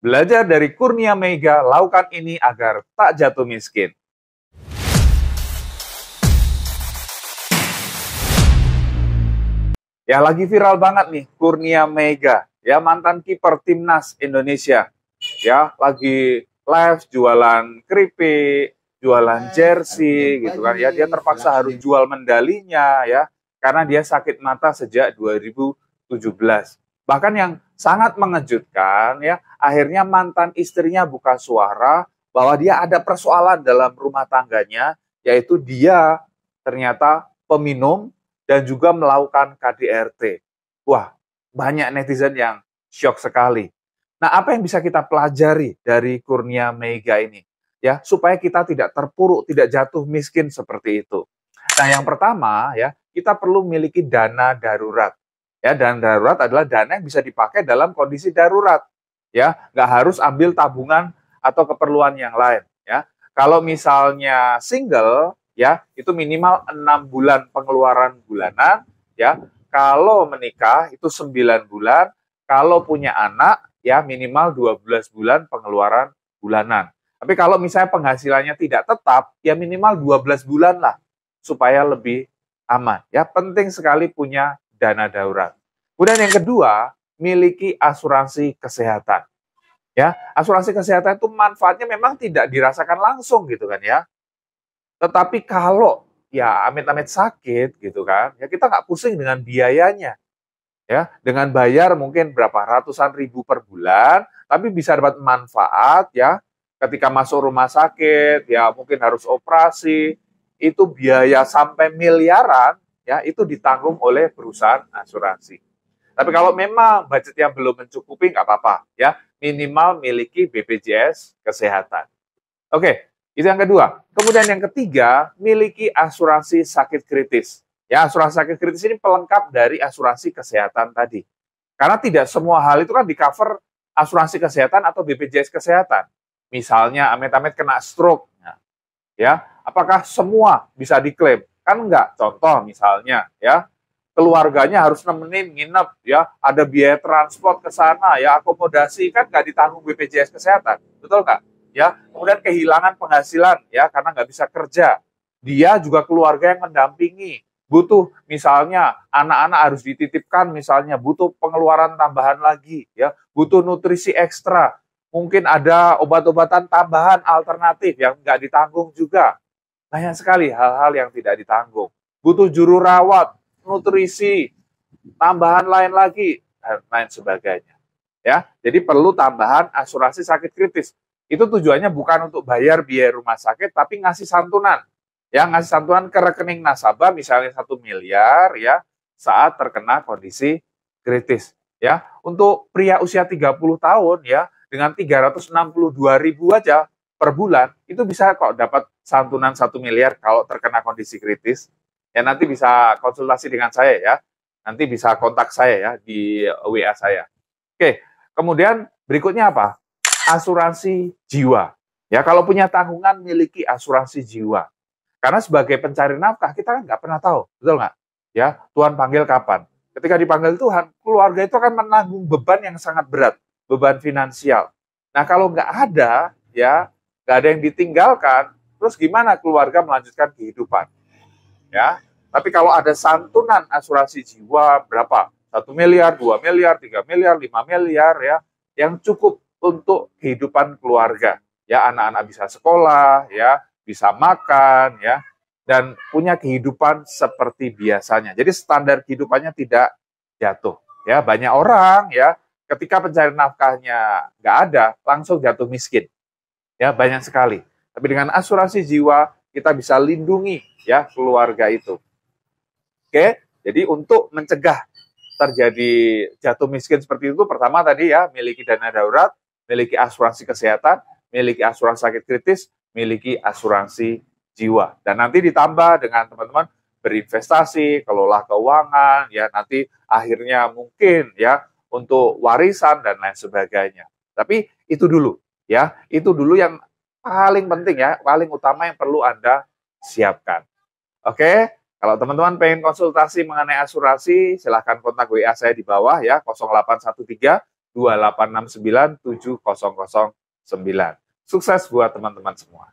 Belajar dari Kurnia Meiga, lakukan ini agar tak jatuh miskin. Ya, lagi viral banget nih Kurnia Meiga, ya, mantan kiper timnas Indonesia. Ya, lagi live jualan keripik, jualan jersey gitu kan. Ya, dia terpaksa harus jual medalinya ya karena dia sakit mata sejak 2017. Bahkan yang sangat mengejutkan ya, akhirnya mantan istrinya buka suara bahwa dia ada persoalan dalam rumah tangganya, yaitu dia ternyata peminum dan juga melakukan KDRT. Wah, banyak netizen yang syok sekali. Nah, apa yang bisa kita pelajari dari Kurnia Meiga ini? Ya, supaya kita tidak terpuruk, tidak jatuh miskin seperti itu. Nah, yang pertama ya, kita perlu memiliki dana darurat. Ya, dana darurat adalah dana yang bisa dipakai dalam kondisi darurat. Ya, nggak harus ambil tabungan atau keperluan yang lain. Ya, kalau misalnya single, ya itu minimal 6 bulan pengeluaran bulanan. Ya, kalau menikah itu 9 bulan. Kalau punya anak, ya minimal 12 bulan pengeluaran bulanan. Tapi kalau misalnya penghasilannya tidak tetap, ya minimal 12 bulan lah supaya lebih aman. Ya, penting sekali punya dana darurat. Kemudian yang kedua, miliki asuransi kesehatan. Ya, asuransi kesehatan itu manfaatnya memang tidak dirasakan langsung gitu kan ya. Tetapi kalau ya amit-amit sakit gitu kan, ya kita nggak pusing dengan biayanya. Ya, dengan bayar mungkin berapa ratusan ribu per bulan, tapi bisa dapat manfaat ya. Ketika masuk rumah sakit, ya mungkin harus operasi, itu biaya sampai miliaran, ya itu ditanggung oleh perusahaan asuransi. Tapi kalau memang budgetnya belum mencukupi, nggak apa-apa, ya minimal miliki BPJS Kesehatan. Oke, itu yang kedua. Kemudian yang ketiga, miliki asuransi sakit kritis. Ya, asuransi sakit kritis ini pelengkap dari asuransi kesehatan tadi. Karena tidak semua hal itu kan di-cover asuransi kesehatan atau BPJS Kesehatan. Misalnya amit-amit kena stroke, ya, apakah semua bisa diklaim? Kan enggak. Contoh misalnya, ya, keluarganya harus nemenin nginep, ya, ada biaya transport ke sana, ya, akomodasi kan nggak ditanggung BPJS Kesehatan, betul nggak? Ya, kemudian kehilangan penghasilan, ya, karena nggak bisa kerja. Dia juga keluarga yang mendampingi, butuh misalnya anak-anak harus dititipkan, misalnya butuh pengeluaran tambahan lagi, ya, butuh nutrisi ekstra, mungkin ada obat-obatan tambahan alternatif yang nggak ditanggung juga. Banyak sekali hal-hal yang tidak ditanggung. Butuh juru rawat, nutrisi, tambahan lain lagi, dan lain sebagainya. Ya, jadi perlu tambahan asuransi sakit kritis. Itu tujuannya bukan untuk bayar biaya rumah sakit, tapi ngasih santunan. Ya, ngasih santunan ke rekening nasabah, misalnya 1 miliar, ya, saat terkena kondisi kritis. Ya, untuk pria usia 30 tahun, ya, dengan 362.000 aja per bulan, itu bisa kok dapat santunan 1 miliar kalau terkena kondisi kritis. Ya, nanti bisa konsultasi dengan saya ya. Nanti bisa kontak saya ya di WA saya. Oke, kemudian berikutnya apa? Asuransi jiwa. Ya, kalau punya tanggungan miliki asuransi jiwa. Karena sebagai pencari nafkah kita kan nggak pernah tahu, betul nggak? Ya, Tuhan panggil kapan? Ketika dipanggil Tuhan, keluarga itu akan menanggung beban yang sangat berat, beban finansial. Nah, kalau nggak ada, ya nggak ada yang ditinggalkan, terus gimana keluarga melanjutkan kehidupan? Ya, tapi kalau ada santunan asuransi jiwa berapa? 1 miliar, 2 miliar, 3 miliar, 5 miliar ya, yang cukup untuk kehidupan keluarga. Ya, anak-anak bisa sekolah, ya, bisa makan, ya, dan punya kehidupan seperti biasanya. Jadi standar kehidupannya tidak jatuh. Ya, banyak orang ya, ketika pencarian nafkahnya nggak ada, langsung jatuh miskin. Ya, banyak sekali. Tapi dengan asuransi jiwa kita bisa lindungi ya keluarga itu. Oke, jadi untuk mencegah terjadi jatuh miskin seperti itu, pertama tadi ya, miliki dana darurat, miliki asuransi kesehatan, miliki asuransi sakit kritis, miliki asuransi jiwa. Dan nanti ditambah dengan teman-teman berinvestasi, kelola keuangan, ya nanti akhirnya mungkin ya untuk warisan dan lain sebagainya. Tapi itu dulu ya, itu dulu yang paling penting ya, paling utama yang perlu Anda siapkan. Oke, kalau teman-teman pengen konsultasi mengenai asuransi, silahkan kontak WA saya di bawah ya, 0813 2869 7009. Sukses buat teman-teman semua.